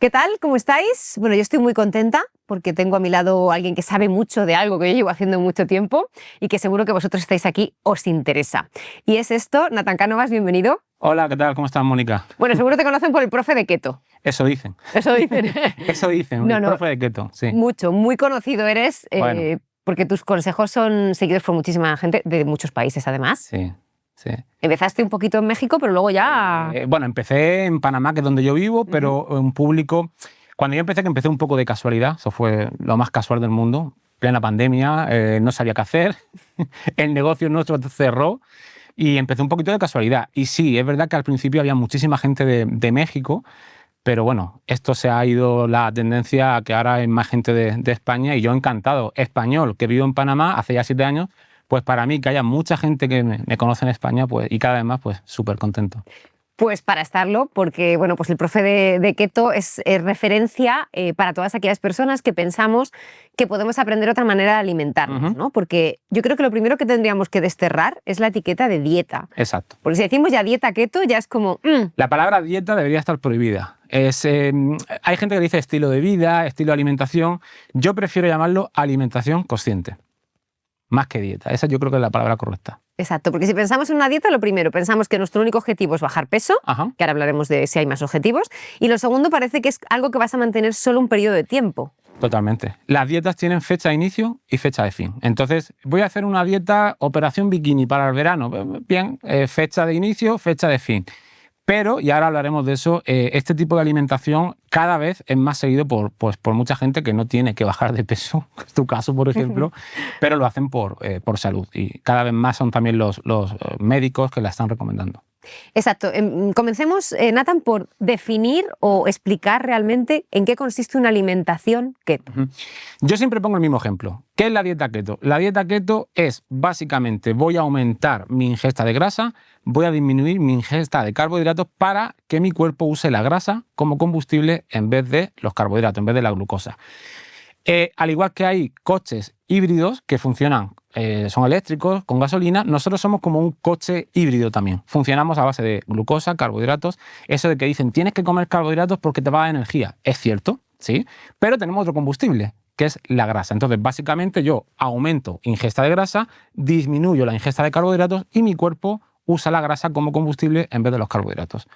¿Qué tal? ¿Cómo estáis? Bueno, yo estoy muy contenta porque tengo a mi lado a alguien que sabe mucho de algo que yo llevo haciendo mucho tiempo y que seguro que vosotros estáis aquí, os interesa. Y es esto, Nathan Cánovas, bienvenido. Hola, ¿qué tal? ¿Cómo estás, Mónica? Bueno, seguro te conocen por el profe de keto. Eso dicen. Eso dicen. Eso dicen, No, el no, profe de keto, sí. mucho, muy conocido eres Bueno. porque tus consejos son seguidos por muchísima gente de muchos países, además. Sí, sí. Empezaste un poquito en México, pero luego ya... Bueno, empecé en Panamá, que es donde yo vivo, pero en público... Cuando yo empecé, que empecé un poco de casualidad, eso fue lo más casual del mundo, plena pandemia, no sabía qué hacer, el negocio nuestro cerró y empecé un poquito de casualidad. Y sí, es verdad que al principio había muchísima gente de México, pero bueno, esto se ha ido la tendencia a que ahora hay más gente de España y yo encantado, español, que vivo en Panamá hace ya 7 años, pues para mí que haya mucha gente que me conoce en España pues, y cada vez más, pues súper contento. Pues para estarlo, porque bueno, pues el profe de keto es referencia para todas aquellas personas que pensamos que podemos aprender otra manera de alimentarnos, ¿no? Porque yo creo que lo primero que tendríamos que desterrar es la etiqueta de dieta. Exacto. Porque si decimos ya dieta keto, ya es como... La palabra dieta debería estar prohibida. Hay gente que dice estilo de vida, estilo de alimentación. Yo prefiero llamarlo alimentación consciente, más que dieta. Esa yo creo que es la palabra correcta. Exacto, porque si pensamos en una dieta, lo primero, pensamos que nuestro único objetivo es bajar peso, Ajá. que ahora hablaremos de si hay más objetivos, y lo segundo parece que es algo que vas a mantener solo un periodo de tiempo. Totalmente. Las dietas tienen fecha de inicio y fecha de fin. Entonces, voy a hacer una dieta operación bikini para el verano. Bien, fecha de inicio, fecha de fin. Pero, y ahora hablaremos de eso, este tipo de alimentación cada vez es más seguido por mucha gente que no tiene que bajar de peso, es tu caso, por ejemplo, pero lo hacen por salud. Y cada vez más son también los médicos que la están recomendando. Exacto. Comencemos, Nathan, por definir o explicar realmente en qué consiste una alimentación keto. Yo siempre pongo el mismo ejemplo. ¿Qué es la dieta keto? La dieta keto es básicamente voy a aumentar mi ingesta de grasa, voy a disminuir mi ingesta de carbohidratos para que mi cuerpo use la grasa como combustible en vez de los carbohidratos, en vez de la glucosa. Al igual que hay coches híbridos que funcionan, son eléctricos, con gasolina, nosotros somos como un coche híbrido también. Funcionamos a base de glucosa, carbohidratos. Eso de que dicen tienes que comer carbohidratos porque te va a dar energía, es cierto, sí, pero tenemos otro combustible, que es la grasa. Entonces, básicamente yo aumento ingesta de grasa, disminuyo la ingesta de carbohidratos y mi cuerpo usa la grasa como combustible en vez de los carbohidratos.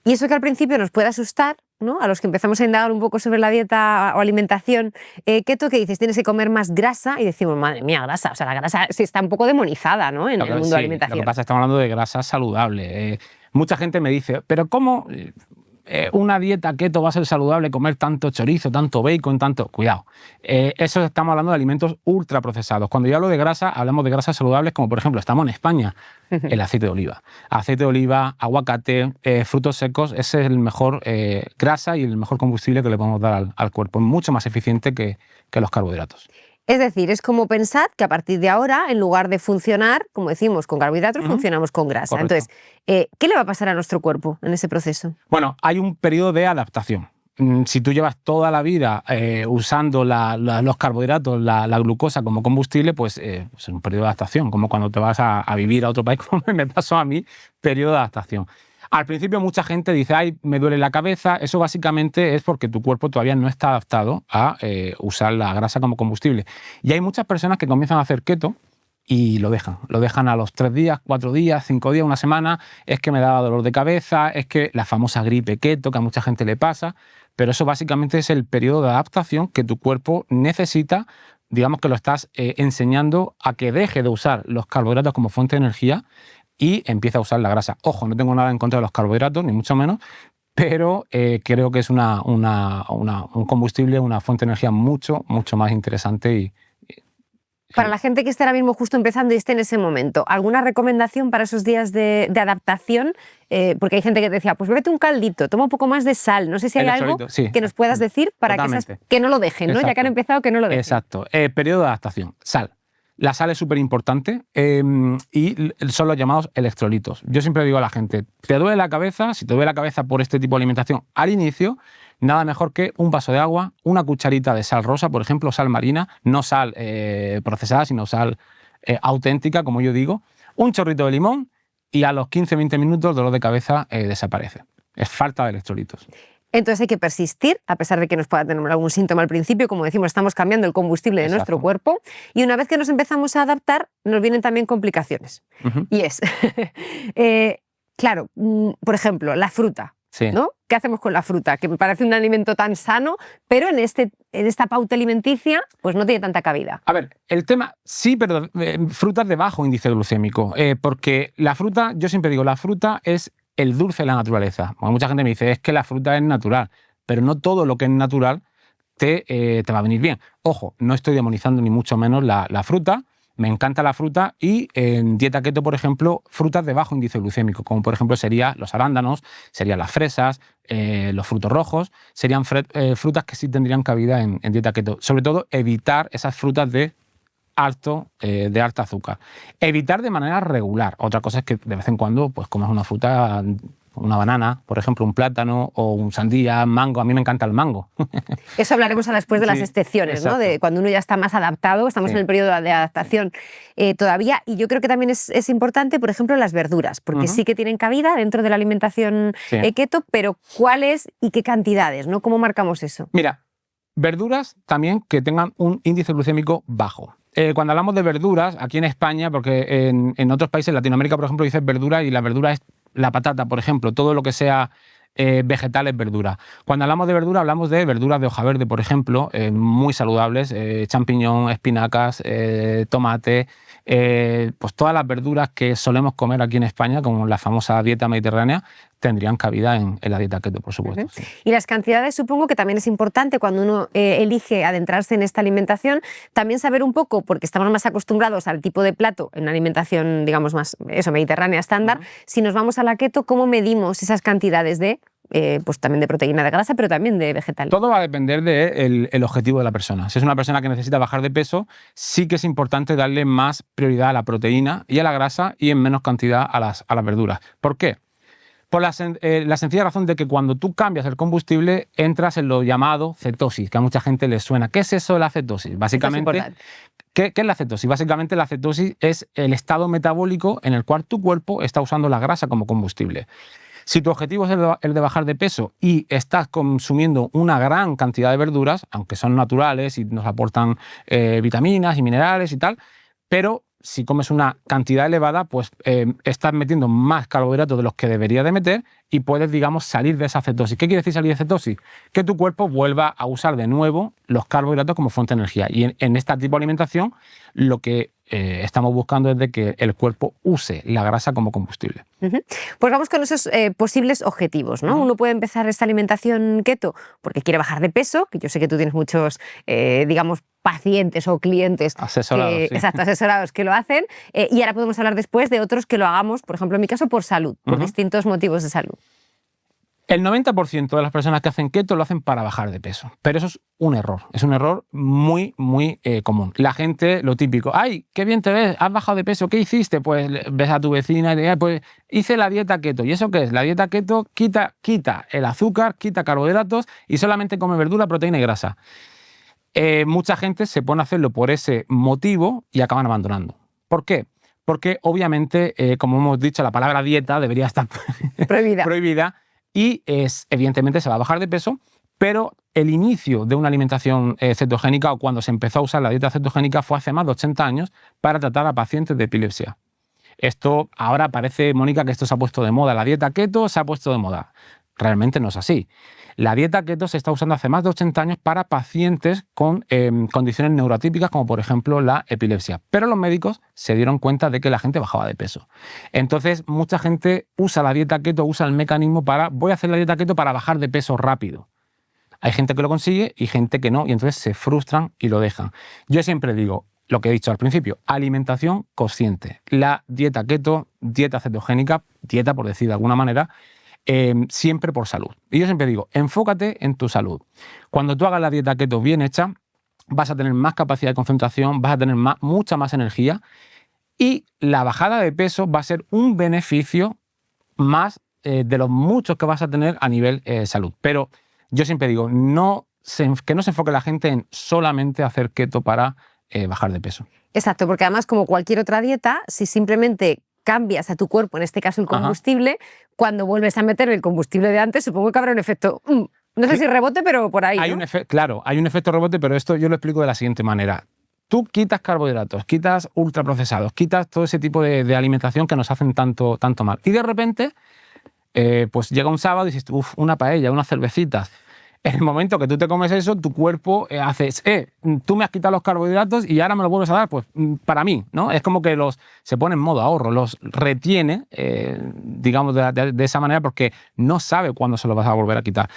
Y eso que al principio nos puede asustar, ¿no? A los que empezamos a indagar un poco sobre la dieta o alimentación keto, que dices, tienes que comer más grasa, y decimos, madre mía, grasa. O sea, la grasa sí está un poco demonizada, ¿no? En el mundo de la alimentación. Lo que pasa es que estamos hablando de grasa saludable. Mucha gente me dice, ¿pero cómo una dieta keto va a ser saludable comer tanto chorizo, tanto bacon, tanto...? Cuidado. Eso estamos hablando de alimentos ultraprocesados. Cuando yo hablo de grasa, hablamos de grasas saludables, como por ejemplo, estamos en España, el aceite de oliva. Aceite de oliva, aguacate, frutos secos, ese es el mejor grasa y el mejor combustible que le podemos dar al cuerpo. Es mucho más eficiente que los carbohidratos. Es decir, es como pensar que a partir de ahora, en lugar de funcionar, como decimos, con carbohidratos, funcionamos con grasa. Correcto. Entonces, ¿qué le va a pasar a nuestro cuerpo en ese proceso? Bueno, hay un periodo de adaptación. Si tú llevas toda la vida usando los carbohidratos, la glucosa como combustible, pues es un periodo de adaptación, como cuando te vas a vivir a otro país, como me pasó a mí, periodo de adaptación. Al principio mucha gente dice, ay, me duele la cabeza. Eso básicamente es porque tu cuerpo todavía no está adaptado a usar la grasa como combustible. Y hay muchas personas que comienzan a hacer keto y lo dejan a los 3 días, 4 días, 5 días, una semana. Es que me da dolor de cabeza, es que la famosa gripe keto que a mucha gente le pasa, pero eso básicamente es el periodo de adaptación que tu cuerpo necesita. Digamos que lo estás enseñando a que deje de usar los carbohidratos como fuente de energía y empieza a usar la grasa. Ojo, no tengo nada en contra de los carbohidratos, ni mucho menos, pero creo que es un combustible, una fuente de energía mucho, mucho más interesante. Para la gente que está ahora mismo justo empezando y esté en ese momento, ¿alguna recomendación para esos días de adaptación? Porque hay gente que te decía, pues bébete un caldito, toma un poco más de sal. No sé si hay algo que nos puedas decir para que no lo dejen, ¿no? Ya que han empezado, que no lo dejen. Exacto. Periodo de adaptación. Sal. La sal es súper importante y son los llamados electrolitos. Yo siempre digo a la gente, ¿te duele la cabeza? Si te duele la cabeza por este tipo de alimentación al inicio, nada mejor que un vaso de agua, una cucharita de sal rosa, por ejemplo, sal marina, no sal procesada, sino sal auténtica, como yo digo, un chorrito de limón y a los 15-20 minutos el dolor de cabeza desaparece. Es falta de electrolitos. Entonces hay que persistir, a pesar de que nos pueda tener algún síntoma al principio. Como decimos, estamos cambiando el combustible de nuestro cuerpo. Y una vez que nos empezamos a adaptar, nos vienen también complicaciones. Y es, claro, por ejemplo, la fruta. Sí. ¿No? ¿Qué hacemos con la fruta? Que me parece un alimento tan sano, pero en esta pauta alimenticia pues no tiene tanta cabida. A ver, el tema, sí, pero frutas de bajo índice glucémico. Porque la fruta, yo siempre digo, la fruta es el dulce de la naturaleza. Bueno, mucha gente me dice, es que la fruta es natural, pero no todo lo que es natural te va a venir bien. Ojo, no estoy demonizando ni mucho menos la fruta. Me encanta la fruta y en dieta keto, por ejemplo, frutas de bajo índice glucémico, como por ejemplo serían los arándanos, serían las fresas, los frutos rojos, serían frutas que sí tendrían cabida en dieta keto. Sobre todo, evitar esas frutas de alta azúcar. Evitar de manera regular. Otra cosa es que de vez en cuando pues comas una fruta, una banana, por ejemplo, un plátano o un sandía, mango. A mí me encanta el mango. Eso hablaremos después de las excepciones, ¿no? De cuando uno ya está más adaptado, estamos en el periodo de adaptación todavía. Y yo creo que también es importante, por ejemplo, las verduras, porque sí que tienen cabida dentro de la alimentación keto, pero ¿cuáles y qué cantidades, ¿no? ¿Cómo marcamos eso? Mira, verduras también que tengan un índice glucémico bajo. Cuando hablamos de verduras, aquí en España, porque en otros países, en Latinoamérica, por ejemplo, dices verdura y la verdura es la patata, por ejemplo, todo lo que sea vegetal es verdura. Cuando hablamos de verdura, hablamos de verduras de hoja verde, por ejemplo, muy saludables, champiñón, espinacas, tomate, pues todas las verduras que solemos comer aquí en España, como la famosa dieta mediterránea, tendrían cabida en la dieta keto, por supuesto. Sí. Y las cantidades supongo que también es importante cuando uno elige adentrarse en esta alimentación, también saber un poco, porque estamos más acostumbrados al tipo de plato en una alimentación, digamos, más mediterránea estándar, si nos vamos a la keto, ¿cómo medimos esas cantidades de pues también de proteína, de grasa, pero también de vegetal? Todo va a depender del objetivo de la persona. Si es una persona que necesita bajar de peso, sí que es importante darle más prioridad a la proteína y a la grasa y en menos cantidad a las verduras. ¿Por qué? Por la sencilla razón de que cuando tú cambias el combustible, entras en lo llamado cetosis, que a mucha gente le suena. ¿Qué es eso de la cetosis? Básicamente, ¿qué es la cetosis? Básicamente la cetosis es el estado metabólico en el cual tu cuerpo está usando la grasa como combustible. Si tu objetivo es el de bajar de peso y estás consumiendo una gran cantidad de verduras, aunque son naturales y nos aportan vitaminas y minerales y tal, pero si comes una cantidad elevada, pues estás metiendo más carbohidratos de los que deberías de meter y puedes, digamos, salir de esa cetosis. ¿Qué quiere decir salir de cetosis? Que tu cuerpo vuelva a usar de nuevo los carbohidratos como fuente de energía. Y en este tipo de alimentación, lo que estamos buscando es de que el cuerpo use la grasa como combustible. Pues vamos con esos posibles objetivos, ¿no? Uno puede empezar esta alimentación keto porque quiere bajar de peso, que yo sé que tú tienes muchos, digamos, pacientes o clientes asesorados que lo hacen, y ahora podemos hablar después de otros que lo hagamos, por ejemplo, en mi caso, por salud, por distintos motivos de salud. El 90% de las personas que hacen keto lo hacen para bajar de peso, pero eso es un error muy, muy común. La gente, lo típico, ¡ay, qué bien te ves! ¿Has bajado de peso? ¿Qué hiciste? Pues ves a tu vecina y te pues hice la dieta keto. ¿Y eso qué es? La dieta keto quita el azúcar, quita carbohidratos y solamente come verdura, proteína y grasa. Mucha gente se pone a hacerlo por ese motivo y acaban abandonando. ¿Por qué? Porque obviamente, como hemos dicho, la palabra dieta debería estar prohibida. Y evidentemente se va a bajar de peso, pero el inicio de una alimentación cetogénica o cuando se empezó a usar la dieta cetogénica fue hace más de 80 años para tratar a pacientes de epilepsia. Esto ahora parece, Mónica, que esto se ha puesto de moda. La dieta keto se ha puesto de moda. Realmente no es así. La dieta keto se está usando hace más de 80 años para pacientes con condiciones neurotípicas como por ejemplo la epilepsia. Pero los médicos se dieron cuenta de que la gente bajaba de peso. Entonces mucha gente usa la dieta keto, usa el mecanismo para voy a hacer la dieta keto para bajar de peso rápido. Hay gente que lo consigue y gente que no y entonces se frustran y lo dejan. Yo siempre digo lo que he dicho al principio, alimentación consciente. La dieta keto, dieta cetogénica, dieta por decir de alguna manera, siempre por salud. Y yo siempre digo, enfócate en tu salud. Cuando tú hagas la dieta keto bien hecha, vas a tener más capacidad de concentración, vas a tener mucha más energía y la bajada de peso va a ser un beneficio más de los muchos que vas a tener a nivel salud. Pero yo siempre digo, que no se enfoque la gente en solamente hacer keto para bajar de peso. Exacto, porque además como cualquier otra dieta, si simplemente cambias a tu cuerpo, en este caso el combustible, cuando vuelves a meter el combustible de antes, supongo que habrá un efecto No sé si rebote, pero por ahí, ¿no? Claro, hay un efecto rebote, pero esto yo lo explico de la siguiente manera. Tú quitas carbohidratos, quitas ultraprocesados, quitas todo ese tipo de alimentación que nos hacen tanto mal. Y de repente, pues llega un sábado y dices, una paella, unas cervecitas. En el momento que tú te comes eso, tu cuerpo hace, tú me has quitado los carbohidratos y ahora me los vuelves a dar, pues para mí, ¿no? Es como que se pone en modo ahorro, los retiene, digamos, de esa manera, porque no sabe cuándo se los vas a volver a quitar.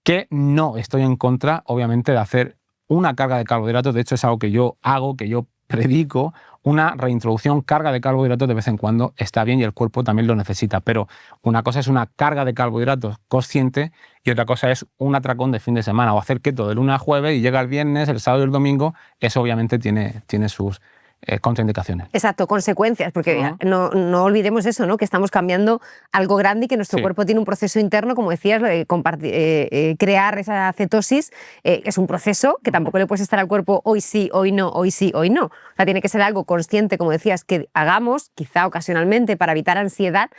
Que no estoy en contra, obviamente, de hacer una carga de carbohidratos. De hecho, es algo que yo hago, que yo predico. Una reintroducción, carga de carbohidratos de vez en cuando está bien y el cuerpo también lo necesita. Pero una cosa es una carga de carbohidratos consciente y otra cosa es un atracón de fin de semana o hacer keto de lunes a jueves y llega el viernes, el sábado y el domingo. Eso obviamente tiene sus contraindicaciones. Exacto, consecuencias, porque no olvidemos eso, ¿no? Que estamos cambiando algo grande y que nuestro cuerpo tiene un proceso interno, como decías, crear esa cetosis, es un proceso que tampoco le puedes estar al cuerpo hoy sí, hoy no, hoy sí, hoy no. O sea, tiene que ser algo consciente, como decías, que hagamos, quizá ocasionalmente, para evitar ansiedad,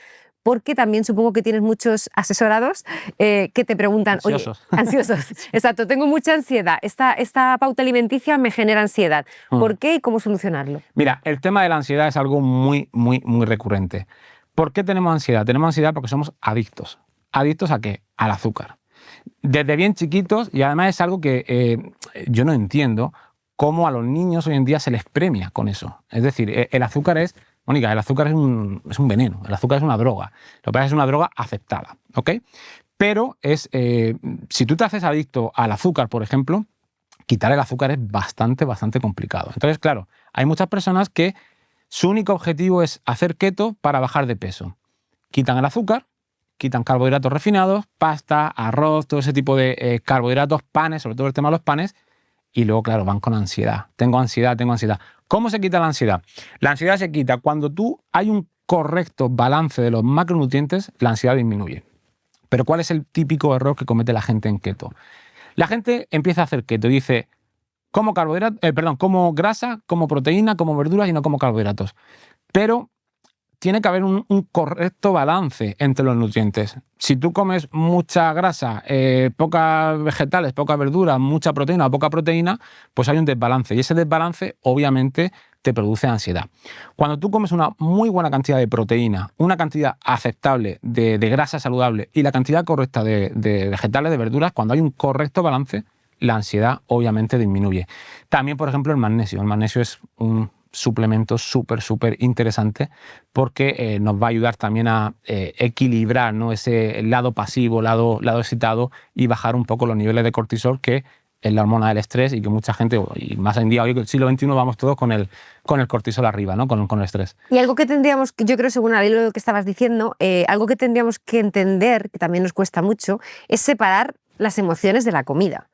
porque también supongo que tienes muchos asesorados que te preguntan, ansiosos. Oye, ansiosos, exacto, tengo mucha ansiedad, esta pauta alimenticia me genera ansiedad. ¿Por qué y cómo solucionarlo? Mira, el tema de la ansiedad es algo muy recurrente. ¿Por qué tenemos ansiedad? Tenemos ansiedad porque somos adictos. ¿Adictos a qué? Al azúcar. Desde bien chiquitos, y además es algo que yo no entiendo cómo a los niños hoy en día se les premia con eso. Es decir, el azúcar es... Mónica, el azúcar es un veneno, el azúcar es una droga. Lo que pasa es que es una droga aceptada, ¿ok? Pero si tú te haces adicto al azúcar, por ejemplo, quitar el azúcar es bastante complicado. Entonces, claro, hay muchas personas que su único objetivo es hacer keto para bajar de peso. Quitan el azúcar, quitan carbohidratos refinados, pasta, arroz, todo ese tipo de carbohidratos, panes, sobre todo el tema de los panes, y luego, claro, van con ansiedad. Tengo ansiedad. ¿Cómo se quita la ansiedad? La ansiedad se quita cuando hay un correcto balance de los macronutrientes, la ansiedad disminuye. Pero ¿cuál es el típico error que comete la gente en keto? La gente empieza a hacer keto y dice, como grasa, como proteína, como verduras y no como carbohidratos. Pero tiene que haber un correcto balance entre los nutrientes. Si tú comes mucha grasa, pocas vegetales, pocas verduras, mucha proteína o poca proteína, pues hay un desbalance. Y ese desbalance, obviamente, te produce ansiedad. Cuando tú comes una muy buena cantidad de proteína, una cantidad aceptable de grasa saludable y la cantidad correcta de vegetales, de verduras, cuando hay un correcto balance, la ansiedad obviamente disminuye. También, por ejemplo, el magnesio. El magnesio es un suplemento súper interesante porque nos va a ayudar también a equilibrar, ¿no? Ese lado pasivo, lado excitado y bajar un poco los niveles de cortisol, que es la hormona del estrés y que mucha gente, y más en día, hoy en el siglo XXI, vamos todos con el cortisol arriba, ¿no? Con el estrés. Y algo que tendríamos, yo creo, según al hilo de lo que estabas diciendo, algo que tendríamos que entender, que también nos cuesta mucho, es separar las emociones de la comida.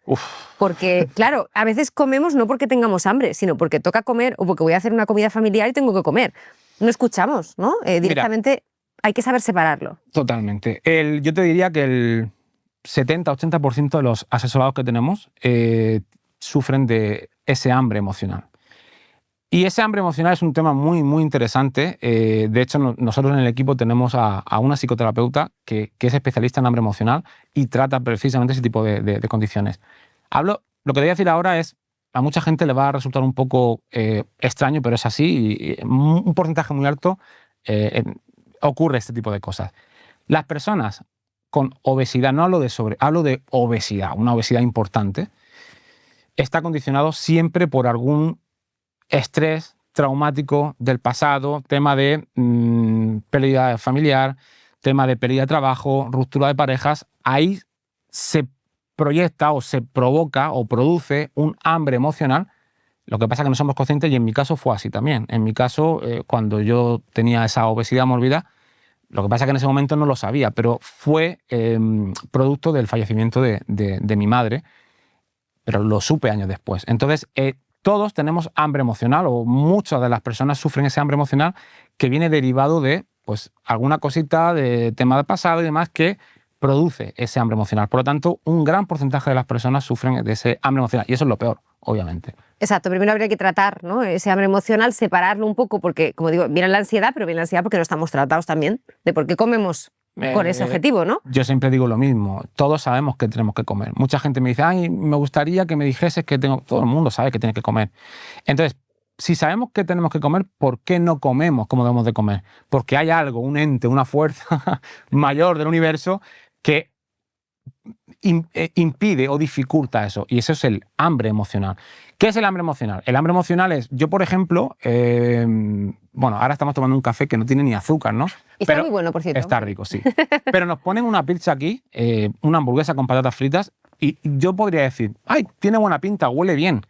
Porque, claro, a veces comemos no porque tengamos hambre, sino porque toca comer o porque voy a hacer una comida familiar y tengo que comer. No escuchamos, ¿no? Directamente hay que saber separarlo. Totalmente. Yo te diría que el 70-80% de los asesorados que tenemos sufren de ese hambre emocional. Y ese hambre emocional es un tema muy interesante. De hecho, nosotros en el equipo tenemos a una psicoterapeuta que es especialista en hambre emocional y trata precisamente ese tipo de condiciones. Lo que te voy a decir ahora a mucha gente le va a resultar un poco extraño, pero es así. Y un porcentaje muy alto ocurre este tipo de cosas. Las personas con obesidad, no hablo de hablo de obesidad, una obesidad importante, está condicionado siempre por algún estrés traumático del pasado, tema de pérdida familiar, tema de pérdida de trabajo, ruptura de parejas. Ahí se proyecta o se provoca o produce un hambre emocional. Lo que pasa es que no somos conscientes, y en mi caso fue así también. En mi caso, cuando yo tenía esa obesidad mórbida, lo que pasa es que en ese momento no lo sabía, pero fue producto del fallecimiento de mi madre, pero lo supe años después. Entonces, todos tenemos hambre emocional, o muchas de las personas sufren ese hambre emocional que viene derivado de pues, alguna cosita de tema del pasado y demás que produce ese hambre emocional. Por lo tanto, un gran porcentaje de las personas sufren de ese hambre emocional, y eso es lo peor, obviamente. Exacto, primero habría que tratar, ¿no?, ese hambre emocional, separarlo un poco, porque, como digo, viene la ansiedad, pero viene la ansiedad porque no estamos tratados también de por qué comemos Con ese objetivo, ¿no? Yo siempre digo lo mismo. Todos sabemos que tenemos que comer. Mucha gente me dice, ay, me gustaría que me dijeses que tengo... Todo el mundo sabe que tiene que comer. Entonces, si sabemos que tenemos que comer, ¿por qué no comemos como debemos de comer? Porque hay algo, un ente, una fuerza mayor del universo que impide o dificulta eso. Y eso es el hambre emocional. ¿Qué es el hambre emocional? El hambre emocional es, yo por ejemplo, bueno, ahora estamos tomando un café que no tiene ni azúcar, ¿no? Está muy bueno, por cierto. Está rico, sí. Pero nos ponen una pizza aquí, una hamburguesa con patatas fritas, y yo podría decir, ay, tiene buena pinta, huele bien,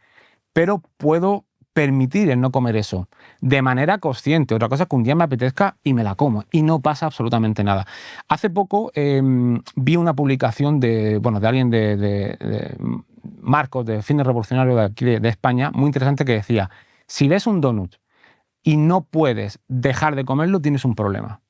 pero puedo permitir el no comer eso de manera consciente. Otra cosa es que un día me apetezca y me la como y no pasa absolutamente nada. Hace poco vi una publicación de alguien de Marcos, de Fitness Revolucionario de aquí de España, muy interesante, que decía, si ves un donut y no puedes dejar de comerlo, tienes un problema.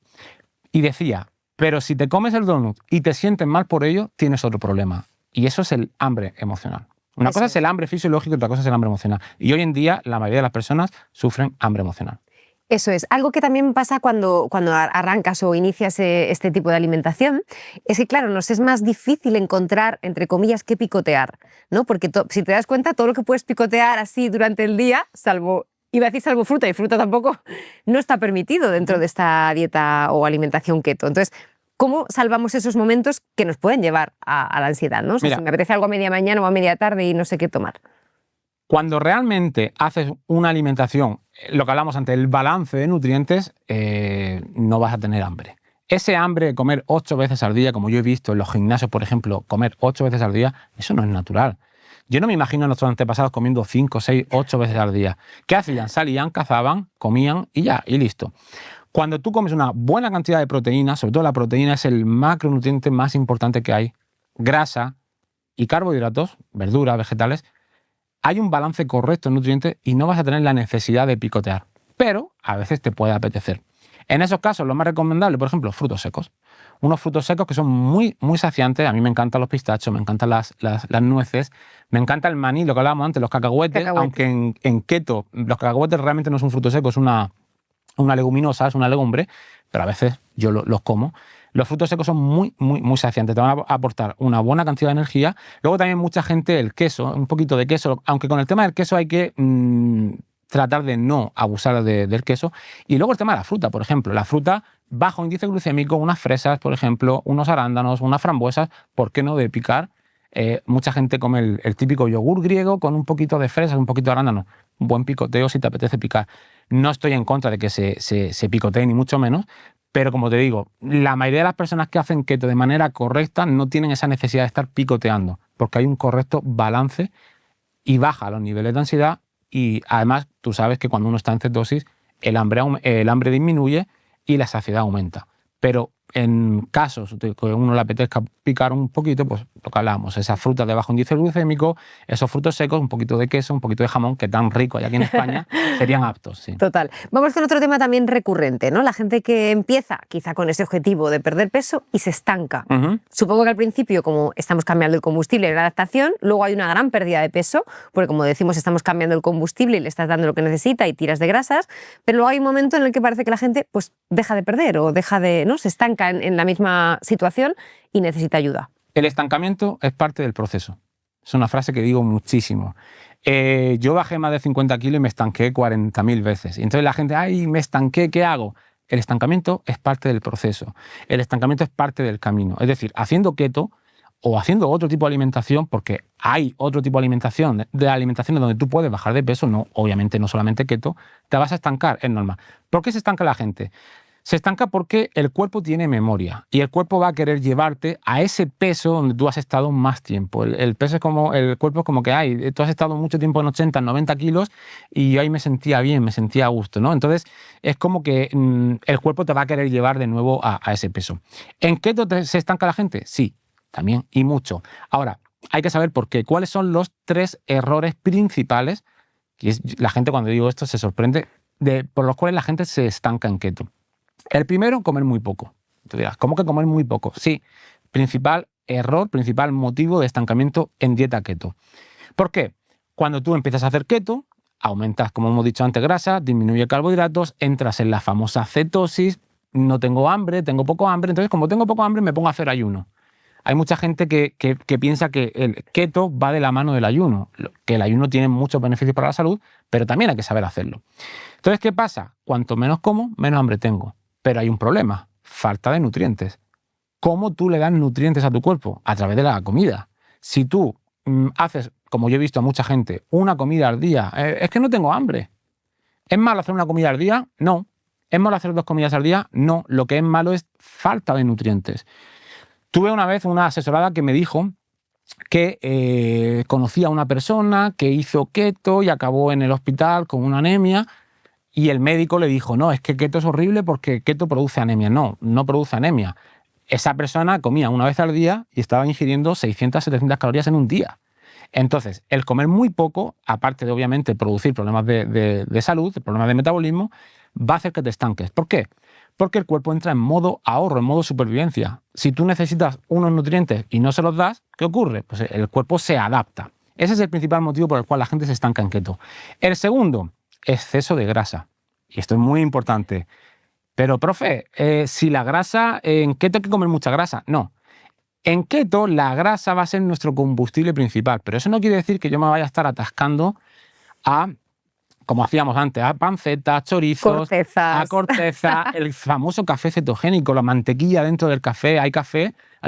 Y decía, pero si te comes el donut y te sientes mal por ello, tienes otro problema. Y eso es el hambre emocional. Una cosa es el hambre fisiológico y otra cosa es el hambre emocional. Y hoy en día la mayoría de las personas sufren hambre emocional. Eso es. Algo que también pasa cuando arrancas o inicias este tipo de alimentación es que, claro, nos es más difícil encontrar, entre comillas, qué picotear, ¿no? Porque si te das cuenta, todo lo que puedes picotear así durante el día, salvo fruta, y fruta tampoco, no está permitido dentro de esta dieta o alimentación keto. Entonces, ¿cómo salvamos esos momentos que nos pueden llevar a la ansiedad, ¿no? O sea, si me apetece algo a media mañana o a media tarde y no sé qué tomar. Cuando realmente haces una alimentación, lo que hablamos antes, el balance de nutrientes, no vas a tener hambre. Ese hambre de comer 8 veces al día, como yo he visto en los gimnasios, por ejemplo, comer 8 veces al día, eso no es natural. Yo no me imagino a nuestros antepasados comiendo 5, 6, 8 veces al día. ¿Qué hacían? Salían, cazaban, comían y ya, y listo. Cuando tú comes una buena cantidad de proteína, sobre todo la proteína es el macronutriente más importante que hay, grasa y carbohidratos, verduras, vegetales, hay un balance correcto en nutrientes y no vas a tener la necesidad de picotear. Pero a veces te puede apetecer. En esos casos, lo más recomendable, por ejemplo, frutos secos. Unos frutos secos que son muy, muy saciantes. A mí me encantan los pistachos, me encantan las nueces, me encanta el maní, lo que hablábamos antes, los cacahuetes. Aunque en keto los cacahuetes realmente no son frutos secos, es una leguminosa, es una legumbre, pero a veces yo los como. Los frutos secos son muy, muy, muy saciantes, te van a aportar una buena cantidad de energía. Luego también mucha gente, el queso, un poquito de queso, aunque con el tema del queso hay que tratar de no abusar del queso. Y luego el tema de la fruta, por ejemplo. La fruta, bajo índice glucémico, unas fresas, por ejemplo, unos arándanos, unas frambuesas, ¿por qué no de picar? Mucha gente come el típico yogur griego con un poquito de fresas, un poquito de arándanos. Un buen picoteo si te apetece picar. No estoy en contra de que se picotee, ni mucho menos, pero como te digo, la mayoría de las personas que hacen keto de manera correcta no tienen esa necesidad de estar picoteando, porque hay un correcto balance y baja los niveles de ansiedad. Y además, tú sabes que cuando uno está en cetosis, el hambre disminuye y la saciedad aumenta. Pero en casos de que a uno le apetezca picar un poquito, pues lo que hablamos, esas frutas de bajo índice glucémico, esos frutos secos, un poquito de queso, un poquito de jamón, que tan rico hay aquí en España, serían aptos. Sí. Total. Vamos con otro tema también recurrente, ¿no? La gente que empieza quizá con ese objetivo de perder peso y se estanca. Supongo que al principio, como estamos cambiando el combustible en la adaptación, luego hay una gran pérdida de peso, porque como decimos, estamos cambiando el combustible y le estás dando lo que necesita y tiras de grasas, pero luego hay un momento en el que parece que la gente pues deja de perder o ¿no? Se estanca en la misma situación y necesita ayuda. El estancamiento es parte del proceso. Es una frase que digo muchísimo. Yo bajé más de 50 kilos y me estanqué 40.000 veces. Y entonces la gente, ¡ay, me estanqué! ¿Qué hago? El estancamiento es parte del proceso. El estancamiento es parte del camino. Es decir, haciendo keto o haciendo otro tipo de alimentación, porque hay otro tipo de alimentaciones donde tú puedes bajar de peso, no, obviamente no solamente keto, te vas a estancar, es normal. ¿Por qué se estanca la gente? Se estanca porque el cuerpo tiene memoria y el cuerpo va a querer llevarte a ese peso donde tú has estado más tiempo. El cuerpo es como que tú has estado mucho tiempo en 80, 90 kilos y yo ahí me sentía bien, me sentía a gusto, ¿no? Entonces es como que el cuerpo te va a querer llevar de nuevo a ese peso. ¿En keto se estanca la gente? Sí, también y mucho. Ahora, hay que saber por qué. ¿Cuáles son los 3 errores principales? La gente cuando digo esto se sorprende por los cuales la gente se estanca en keto. El primero, comer muy poco. Tú dirás, ¿cómo que comer muy poco? Sí, principal error, principal motivo de estancamiento en dieta keto. ¿Por qué? Cuando tú empiezas a hacer keto, aumentas, como hemos dicho antes, grasa, disminuye carbohidratos, entras en la famosa cetosis, no tengo hambre, tengo poco hambre, entonces como tengo poco hambre me pongo a hacer ayuno. Hay mucha gente que piensa que el keto va de la mano del ayuno, que el ayuno tiene muchos beneficios para la salud, pero también hay que saber hacerlo. Entonces, ¿qué pasa? Cuanto menos como, menos hambre tengo. Pero hay un problema, falta de nutrientes. ¿Cómo tú le das nutrientes a tu cuerpo? A través de la comida. Si tú haces, como yo he visto a mucha gente, una comida al día, es que no tengo hambre. ¿Es malo hacer una comida al día? No. ¿Es malo hacer 2 comidas al día? No. Lo que es malo es falta de nutrientes. Tuve una vez una asesorada que me dijo que conocía a una persona que hizo keto y acabó en el hospital con una anemia y el médico le dijo, no, es que keto es horrible porque keto produce anemia. No, no produce anemia. Esa persona comía una vez al día y estaba ingiriendo 600, 700 calorías en un día. Entonces, el comer muy poco, aparte de obviamente producir problemas de salud, problemas de metabolismo, va a hacer que te estanques. ¿Por qué? Porque el cuerpo entra en modo ahorro, en modo supervivencia. Si tú necesitas unos nutrientes y no se los das, ¿qué ocurre? Pues el cuerpo se adapta. Ese es el principal motivo por el cual la gente se estanca en keto. El segundo, exceso de grasa. Y esto es muy importante. Pero, profe, si la grasa, ¿en keto hay que comer mucha grasa? No. En keto la grasa va a ser nuestro combustible principal, pero eso no quiere decir que yo me vaya a estar atascando a, como hacíamos antes, a pancetas, chorizos, a corteza, el famoso café cetogénico, la mantequilla dentro del café. Hay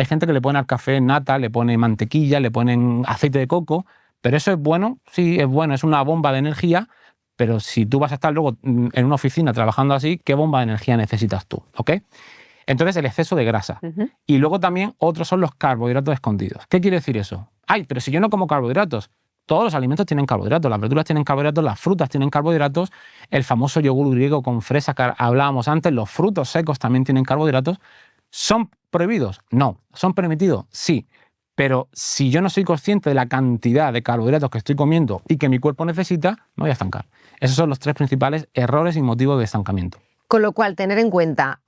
gente que le pone al café nata, le pone mantequilla, le ponen aceite de coco, pero eso es bueno, sí, es bueno, es una bomba de energía, pero si tú vas a estar luego en una oficina trabajando así, ¿qué bomba de energía necesitas tú? ¿Ok? Entonces, el exceso de grasa. Y luego también otros son los carbohidratos escondidos. ¿Qué quiere decir eso? Ay, pero si yo no como carbohidratos. Todos los alimentos tienen carbohidratos. Las verduras tienen carbohidratos, las frutas tienen carbohidratos, el famoso yogur griego con fresa que hablábamos antes, los frutos secos también tienen carbohidratos. ¿Son prohibidos? No. ¿Son permitidos? Sí. Pero si yo no soy consciente de la cantidad de carbohidratos que estoy comiendo y que mi cuerpo necesita, me voy a estancar. Esos son los 3 principales errores y motivos de estancamiento. Con lo cual, tener en cuenta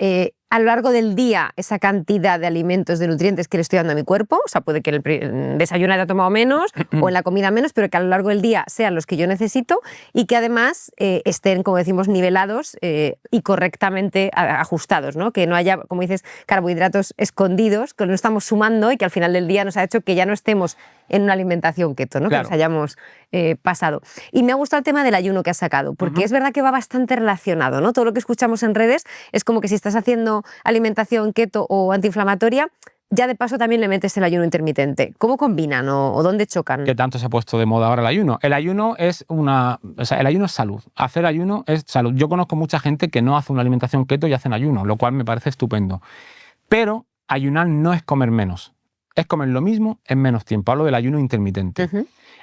a lo largo del día esa cantidad de alimentos, de nutrientes que le estoy dando a mi cuerpo. O sea, puede que el desayuno haya tomado menos o en la comida menos, pero que a lo largo del día sean los que yo necesito y que además estén, como decimos, nivelados y correctamente ajustados, ¿no? Que no haya, como dices, carbohidratos escondidos, que no estamos sumando y que al final del día nos ha hecho que ya no estemos en una alimentación keto, ¿no? Claro. Que nos hayamos pasado. Y me ha gustado el tema del ayuno que has sacado, porque es verdad que va bastante relacionado, ¿no? Todo lo que escuchamos en redes es como que si estás haciendo alimentación keto o antiinflamatoria, ya de paso también le metes el ayuno intermitente. ¿Cómo combinan o dónde chocan? ¿Qué tanto se ha puesto de moda ahora el ayuno? El ayuno es el ayuno es salud. Hacer ayuno es salud. Yo conozco mucha gente que no hace una alimentación keto y hacen ayuno, lo cual me parece estupendo. Pero ayunar no es comer menos. Es comer lo mismo en menos tiempo. Hablo del ayuno intermitente.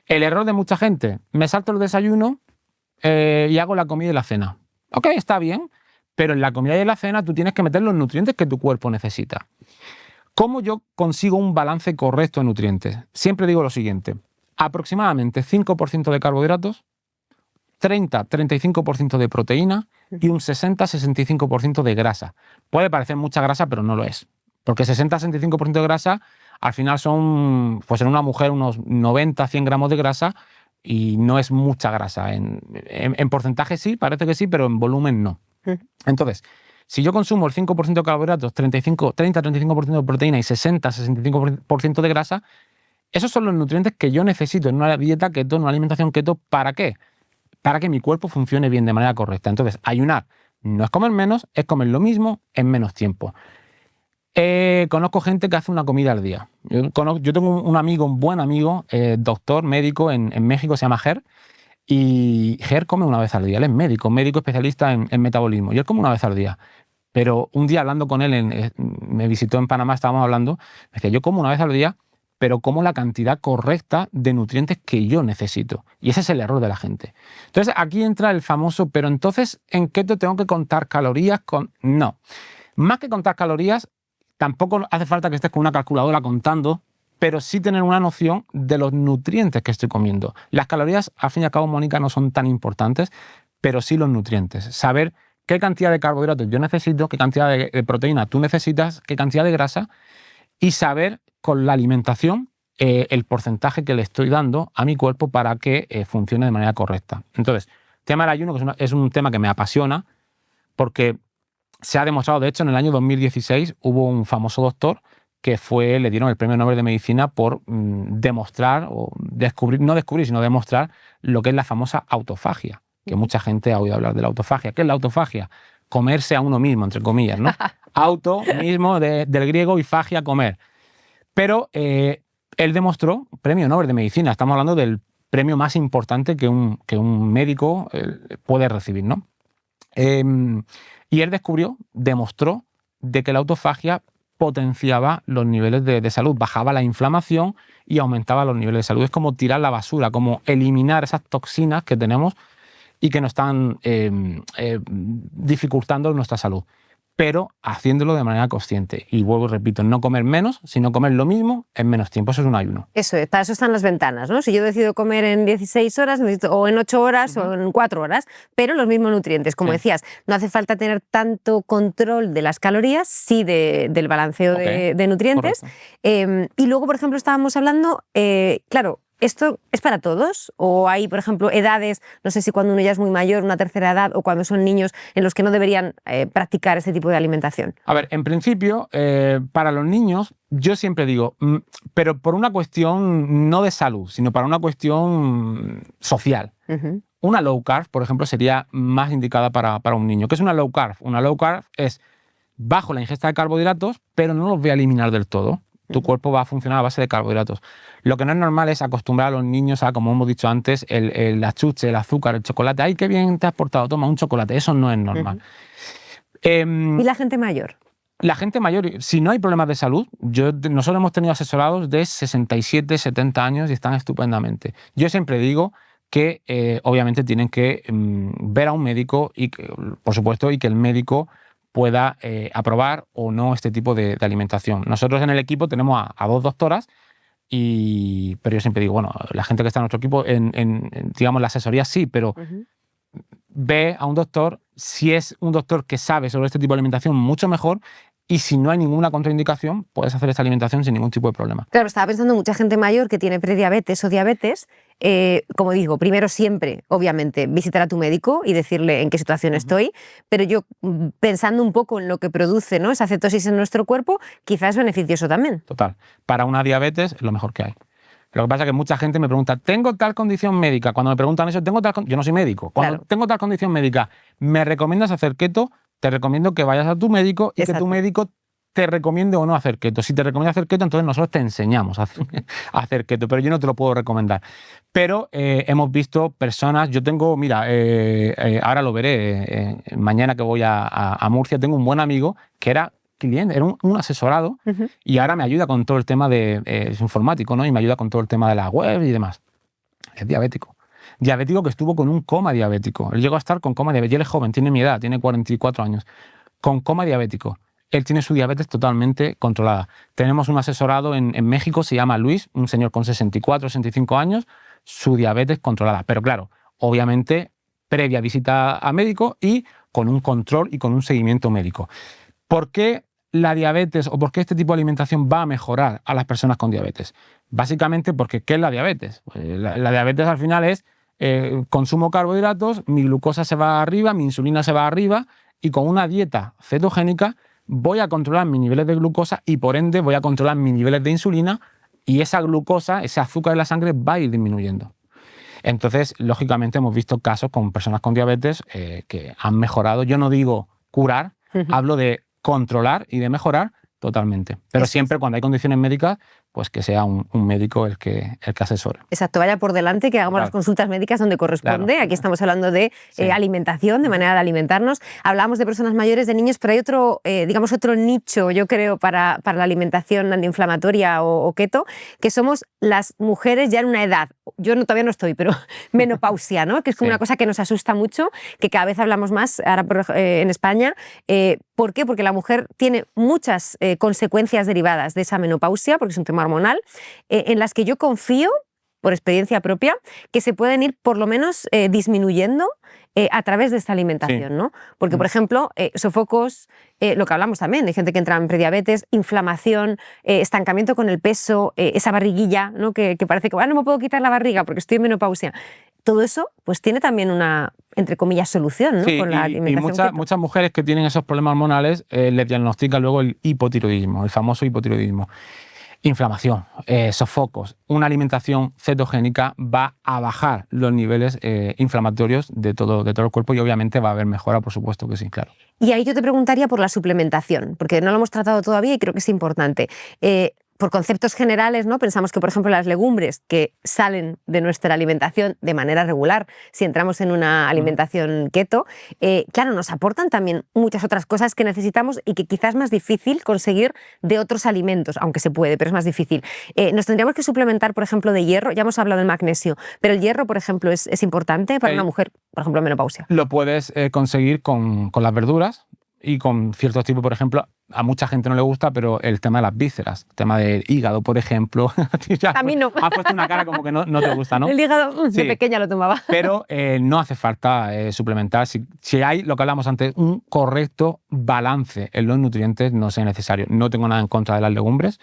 El error de mucha gente, me salto el desayuno y hago la comida y la cena. Ok, está bien, pero en la comida y en la cena tú tienes que meter los nutrientes que tu cuerpo necesita. ¿Cómo yo consigo un balance correcto de nutrientes? Siempre digo lo siguiente, aproximadamente 5% de carbohidratos, 30-35% de proteína y un 60-65% de grasa. Puede parecer mucha grasa, pero no lo es. Porque 60-65% de grasa al final son, pues en una mujer, unos 90-100 gramos de grasa y no es mucha grasa. En porcentaje sí, parece que sí, pero en volumen no. Entonces, si yo consumo el 5% de carbohidratos, 30-35% de proteína y 60-65% de grasa, esos son los nutrientes que yo necesito en una dieta keto, en una alimentación keto. ¿Para qué? Para que mi cuerpo funcione bien de manera correcta. Entonces, ayunar no es comer menos, es comer lo mismo en menos tiempo. Conozco gente que hace una comida al día. Yo tengo un amigo, un buen amigo, doctor, médico en México, se llama Ger, y Ger come una vez al día. Él es médico especialista en metabolismo, y él come una vez al día. Pero un día hablando con él, me visitó en Panamá, estábamos hablando, es que yo como una vez al día, pero como la cantidad correcta de nutrientes que yo necesito. Y ese es el error de la gente. Entonces aquí entra el famoso, pero entonces, ¿en keto tengo que contar calorías? No. Más que contar calorías, tampoco hace falta que estés con una calculadora contando, pero sí tener una noción de los nutrientes que estoy comiendo. Las calorías, al fin y al cabo, Mónica, no son tan importantes, pero sí los nutrientes. Saber qué cantidad de carbohidratos yo necesito, qué cantidad de proteína tú necesitas, qué cantidad de grasa, y saber con la alimentación el porcentaje que le estoy dando a mi cuerpo para que funcione de manera correcta. Entonces, el tema del ayuno, que es un tema que me apasiona, porque se ha demostrado, de hecho, en el año 2016 hubo un famoso doctor que le dieron el Premio Nobel de Medicina por demostrar, o descubrir, no descubrir, sino demostrar lo que es la famosa autofagia, que mucha gente ha oído hablar de la autofagia. ¿Qué es la autofagia? Comerse a uno mismo, entre comillas, ¿no? Auto mismo del griego y fagia, comer. Pero él demostró, Premio Nobel de Medicina, estamos hablando del premio más importante que un médico puede recibir, ¿no? Y él demostró de que la autofagia potenciaba los niveles de salud, bajaba la inflamación y aumentaba los niveles de salud. Es como tirar la basura, como eliminar esas toxinas que tenemos y que nos están dificultando nuestra salud, pero haciéndolo de manera consciente. Y vuelvo y repito, no comer menos, sino comer lo mismo en menos tiempo. Eso es un ayuno. Eso es, para eso están las ventanas, ¿no? Si yo decido comer en 16 horas o en 8 horas o en 4 horas, pero los mismos nutrientes. Como decías, no hace falta tener tanto control de las calorías, sí del balanceo de nutrientes. Y luego, por ejemplo, estábamos hablando, claro, ¿esto es para todos? ¿O hay, por ejemplo, edades, no sé si cuando uno ya es muy mayor, una tercera edad, o cuando son niños en los que no deberían practicar este tipo de alimentación? A ver, en principio, para los niños, yo siempre digo, pero por una cuestión no de salud, sino para una cuestión social. Una low carb, por ejemplo, sería más indicada para un niño. ¿Qué es una low carb? Una low carb es bajo la ingesta de carbohidratos, pero no los voy a eliminar del todo. Tu cuerpo va a funcionar a base de carbohidratos. Lo que no es normal es acostumbrar a los niños a, como hemos dicho antes, la chuche, el azúcar, el chocolate. ¡Ay, qué bien te has portado! Toma un chocolate. Eso no es normal. ¿Y la gente mayor? La gente mayor, si no hay problemas de salud, nosotros hemos tenido asesorados de 67, 70 años y están estupendamente. Yo siempre digo que obviamente tienen que ver a un médico y por supuesto, y que el médico pueda aprobar o no este tipo de alimentación. Nosotros en el equipo tenemos a 2 doctoras, pero yo siempre digo, bueno, la gente que está en nuestro equipo, digamos, la asesoría sí, pero ve a un doctor, si es un doctor que sabe sobre este tipo de alimentación, mucho mejor. Y si no hay ninguna contraindicación, puedes hacer esta alimentación sin ningún tipo de problema. Claro, estaba pensando en mucha gente mayor que tiene prediabetes o diabetes. Como digo, primero siempre, obviamente, visitar a tu médico y decirle en qué situación estoy, pero yo pensando un poco en lo que produce, ¿no?, esa cetosis en nuestro cuerpo, quizás es beneficioso también. Total. Para una diabetes es lo mejor que hay. Lo que pasa es que mucha gente me pregunta, ¿tengo tal condición médica? Cuando me preguntan eso, yo no soy médico. Cuando tengo tal condición médica, ¿me recomiendas hacer keto? Te recomiendo que vayas a tu médico y que tu médico te recomiende o no hacer keto. Si te recomienda hacer keto, entonces nosotros te enseñamos a hacer keto, pero yo no te lo puedo recomendar. Pero hemos visto personas, yo tengo, mira, ahora lo veré, mañana que voy a Murcia, tengo un buen amigo que era cliente, era un asesorado y ahora me ayuda con todo el tema es informático, ¿no? Y me ayuda con todo el tema de la web y demás. Es diabético. Diabético que estuvo con un coma diabético. Él llegó a estar con coma diabético. Y él es joven, tiene mi edad, tiene 44 años. Con coma diabético. Él tiene su diabetes totalmente controlada. Tenemos un asesorado en México, se llama Luis, un señor con 64, 65 años, su diabetes controlada. Pero claro, obviamente, previa visita a médico y con un control y con un seguimiento médico. ¿Por qué la diabetes o por qué este tipo de alimentación va a mejorar a las personas con diabetes? Básicamente porque, ¿qué es la diabetes? Pues la diabetes al final es consumo carbohidratos, mi glucosa se va arriba, mi insulina se va arriba y con una dieta cetogénica voy a controlar mis niveles de glucosa y por ende voy a controlar mis niveles de insulina y esa glucosa, ese azúcar de la sangre va a ir disminuyendo. Entonces, lógicamente hemos visto casos con personas con diabetes que han mejorado. Yo no digo curar, hablo de controlar y de mejorar totalmente. Pero siempre cuando hay condiciones médicas, pues que sea un médico el que asesore. Exacto, vaya por delante, que hagamos las consultas médicas donde corresponde. Claro. Aquí estamos hablando de alimentación, de manera de alimentarnos. Hablamos de personas mayores, de niños, pero hay otro, digamos, otro nicho, yo creo, para la alimentación antiinflamatoria o keto, que somos las mujeres ya en una edad, yo todavía no estoy, pero menopausia, ¿no? Que es como una cosa que nos asusta mucho, que cada vez hablamos más ahora en España. ¿Por qué? Porque la mujer tiene muchas consecuencias derivadas de esa menopausia, porque es un tema hormonal, en las que yo confío, por experiencia propia, que se pueden ir por lo menos disminuyendo a través de esta alimentación, ¿no? Porque, por ejemplo, sofocos, lo que hablamos también, de gente que entra en prediabetes, inflamación, estancamiento con el peso, esa barriguilla, ¿no? Que parece que no me puedo quitar la barriga porque estoy en menopausia. todo eso pues tiene también una, entre comillas, solución, ¿no? Sí, con la alimentación y muchas mujeres que tienen esos problemas hormonales les diagnostican luego el hipotiroidismo, el famoso hipotiroidismo. Inflamación, sofocos. Una alimentación cetogénica va a bajar los niveles inflamatorios de todo el cuerpo y obviamente va a haber mejora, por supuesto que sí, claro. Y ahí yo te preguntaría por la suplementación, porque no lo hemos tratado todavía y creo que es importante. Por conceptos generales, ¿no? Pensamos que, por ejemplo, las legumbres que salen de nuestra alimentación de manera regular, si entramos en una alimentación keto, claro, nos aportan también muchas otras cosas que necesitamos y que quizás es más difícil conseguir de otros alimentos, aunque se puede, pero es más difícil. Nos tendríamos que suplementar, por ejemplo, de hierro. Ya hemos hablado del magnesio, pero el hierro, por ejemplo, es importante para una mujer, por ejemplo, menopausia. Lo puedes conseguir con las verduras y con ciertos tipos, por ejemplo, a mucha gente no le gusta, pero el tema de las vísceras, el tema del hígado, por ejemplo. A mí no. Has puesto una cara como que no te gusta, ¿no? El hígado de pequeña lo tomaba. Pero no hace falta suplementar. Si hay, lo que hablamos antes, un correcto balance en los nutrientes, no sea necesario. No tengo nada en contra de las legumbres,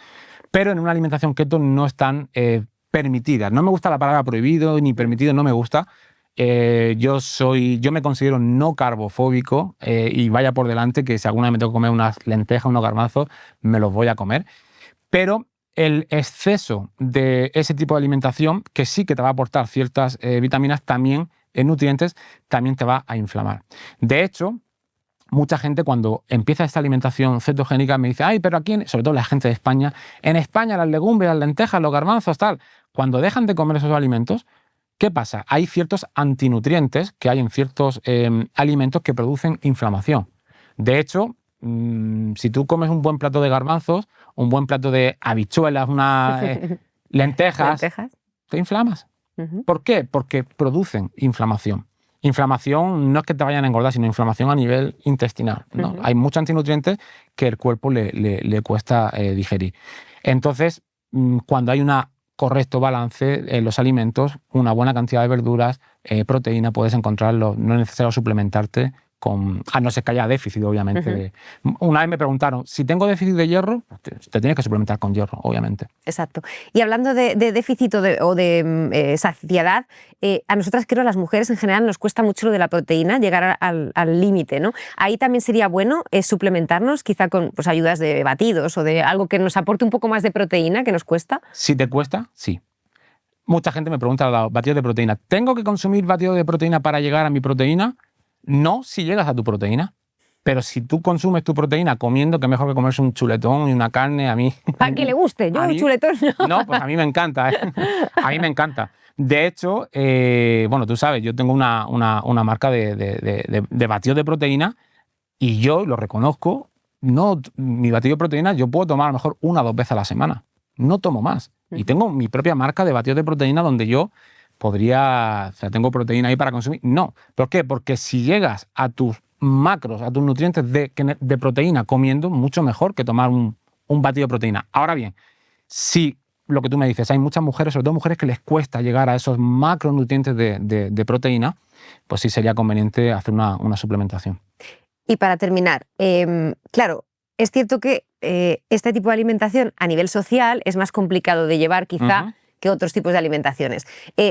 pero en una alimentación keto no están permitidas. No me gusta la palabra prohibido ni permitido, no me gusta. Yo me considero no carbofóbico y vaya por delante que si alguna vez me tengo que comer unas lentejas, unos garbanzos, me los voy a comer. Pero el exceso de ese tipo de alimentación, que sí que te va a aportar ciertas vitaminas, también nutrientes, también te va a inflamar. De hecho, mucha gente cuando empieza esta alimentación cetogénica me dice, ay, pero aquí, sobre todo la gente de España, en España las legumbres, las lentejas, los garbanzos, tal, cuando dejan de comer esos alimentos, ¿qué pasa? Hay ciertos antinutrientes que hay en ciertos alimentos que producen inflamación. De hecho, si tú comes un buen plato de garbanzos, un buen plato de habichuelas, unas lentejas, te inflamas. ¿Por qué? Porque producen inflamación. Inflamación no es que te vayan a engordar, sino inflamación a nivel intestinal, ¿no? Hay muchos antinutrientes que el cuerpo le cuesta digerir. Entonces, cuando hay un correcto balance en los alimentos, una buena cantidad de verduras, proteína, puedes encontrarlo. No es necesario suplementarte a no ser que haya déficit, obviamente. Una vez me preguntaron, si tengo déficit de hierro, te tienes que suplementar con hierro, obviamente. Exacto. Y hablando de déficit o de saciedad, a nosotras, creo, a las mujeres en general nos cuesta mucho lo de la proteína, llegar al límite, ¿no? Ahí también sería bueno suplementarnos, quizá con pues, ayudas de batidos o de algo que nos aporte un poco más de proteína, que nos cuesta. Si te cuesta, sí. Mucha gente me pregunta los batidos de proteína. ¿Tengo que consumir batidos de proteína para llegar a mi proteína? No, si llegas a tu proteína. Pero si tú consumes tu proteína comiendo, que mejor que comerse un chuletón y una carne, a mí... Para que le guste, yo un chuletón no. No, pues a mí me encanta, a mí me encanta. De hecho, bueno, tú sabes, yo tengo una marca de batidos de proteína y yo lo reconozco, mi batido de proteína yo puedo tomar a lo mejor 1 o 2 veces a la semana. No tomo más. Y tengo mi propia marca de batidos de proteína donde yo podría, o sea, tengo proteína ahí para consumir. No. ¿Por qué? Porque si llegas a tus macros, a tus nutrientes de proteína comiendo, mucho mejor que tomar un batido de proteína. Ahora bien, si lo que tú me dices, hay muchas mujeres, sobre todo mujeres que les cuesta llegar a esos macronutrientes de proteína, pues sí sería conveniente hacer una suplementación. Y para terminar, claro, es cierto que este tipo de alimentación a nivel social es más complicado de llevar quizá que otros tipos de alimentaciones.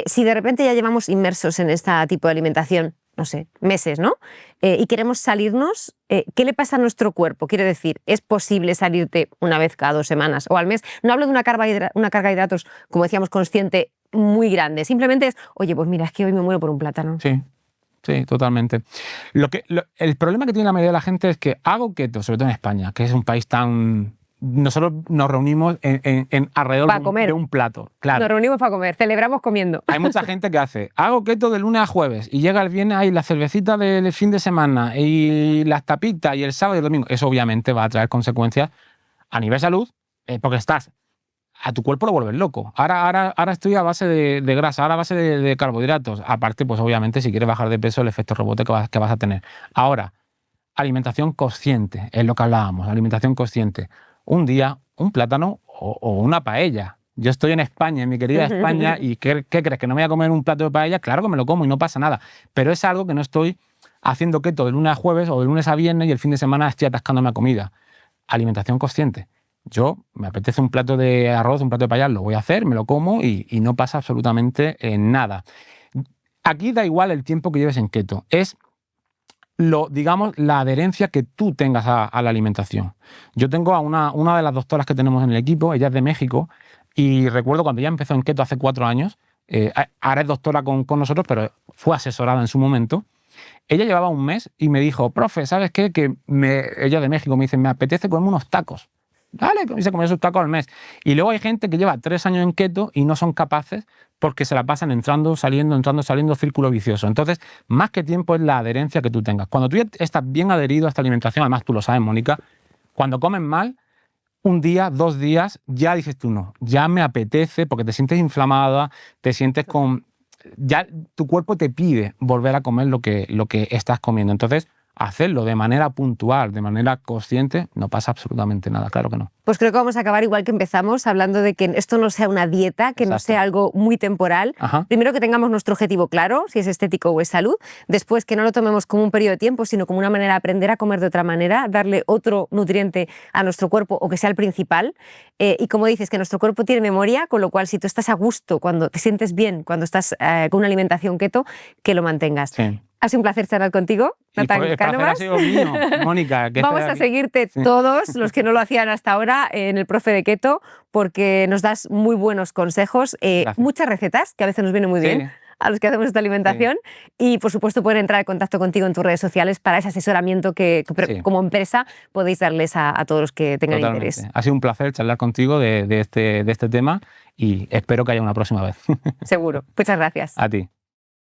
Si de repente ya llevamos inmersos en este tipo de alimentación, no sé, meses, ¿no? Y queremos salirnos, ¿qué le pasa a nuestro cuerpo? Quiere decir, ¿es posible salirte una vez cada 2 semanas o al mes? No hablo de una carga de hidratos, como decíamos, consciente, muy grande. Simplemente es, oye, pues mira, es que hoy me muero por un plátano. Sí, totalmente. El problema que tiene la mayoría de la gente es que hago keto, sobre todo en España, que es un país tan... Nosotros nos reunimos alrededor de un plato. Claro. Nos reunimos para comer, celebramos comiendo. Hay mucha gente que hace, hago keto de lunes a jueves y llega el viernes ahí la cervecita del fin de semana y las tapitas y el sábado y el domingo. Eso obviamente va a traer consecuencias a nivel salud, porque a tu cuerpo lo vuelves loco. Ahora estoy a base de grasa, ahora a base de carbohidratos. Aparte, pues obviamente si quieres bajar de peso, el efecto rebote que vas a tener. Ahora, alimentación consciente, es lo que hablábamos, alimentación consciente. Un día, un plátano o una paella. Yo estoy en España, en mi querida España, y ¿qué crees? ¿Que no me voy a comer un plato de paella? Claro que me lo como y no pasa nada. Pero es algo que no estoy haciendo keto de lunes a jueves o de lunes a viernes y el fin de semana estoy atascándome a comida. Alimentación consciente. Yo me apetece un plato de arroz, un plato de paella, lo voy a hacer, me lo como y no pasa absolutamente nada. Aquí da igual el tiempo que lleves en keto, es digamos, la adherencia que tú tengas a la alimentación. Yo tengo a una de las doctoras que tenemos en el equipo, ella es de México, y recuerdo cuando ella empezó en keto hace 4 años, ahora es doctora con nosotros, pero fue asesorada en su momento. Ella llevaba un mes y me dijo, profe, ¿sabes qué? Ella de México me dice, me apetece comerme unos tacos. Dale, se comió sus tacos al mes. Y luego hay gente que lleva 3 años en keto y no son capaces porque se la pasan entrando, saliendo, círculo vicioso. Entonces, más que tiempo es la adherencia que tú tengas. Cuando tú estás bien adherido a esta alimentación, además tú lo sabes, Mónica, cuando comes mal, un día, 2 días, ya dices tú no, ya me apetece porque te sientes inflamada, te sientes con... Ya tu cuerpo te pide volver a comer lo que estás comiendo. Entonces, hacerlo de manera puntual, de manera consciente, no pasa absolutamente nada, claro que no. Pues creo que vamos a acabar igual que empezamos, hablando de que esto no sea una dieta, que no sea algo muy temporal. Ajá. Primero que tengamos nuestro objetivo claro, si es estético o es salud. Después que no lo tomemos como un periodo de tiempo, sino como una manera de aprender a comer de otra manera, darle otro nutriente a nuestro cuerpo o que sea el principal. Y como dices, que nuestro cuerpo tiene memoria, con lo cual si tú estás a gusto, cuando te sientes bien, cuando estás con una alimentación keto, que lo mantengas. Sí. Ha sido un placer charlar contigo, Natán Cánovas. Ha sido mío, Mónica. Vamos a seguirte todos, los que no lo hacían hasta ahora, en el Profe de Keto, porque nos das muy buenos consejos, muchas recetas, que a veces nos vienen muy bien a los que hacemos esta alimentación, y por supuesto pueden entrar en contacto contigo en tus redes sociales para ese asesoramiento que como empresa podéis darles a todos los que tengan interés. Ha sido un placer charlar contigo de este tema y espero que haya una próxima vez. Seguro. Muchas gracias. A ti.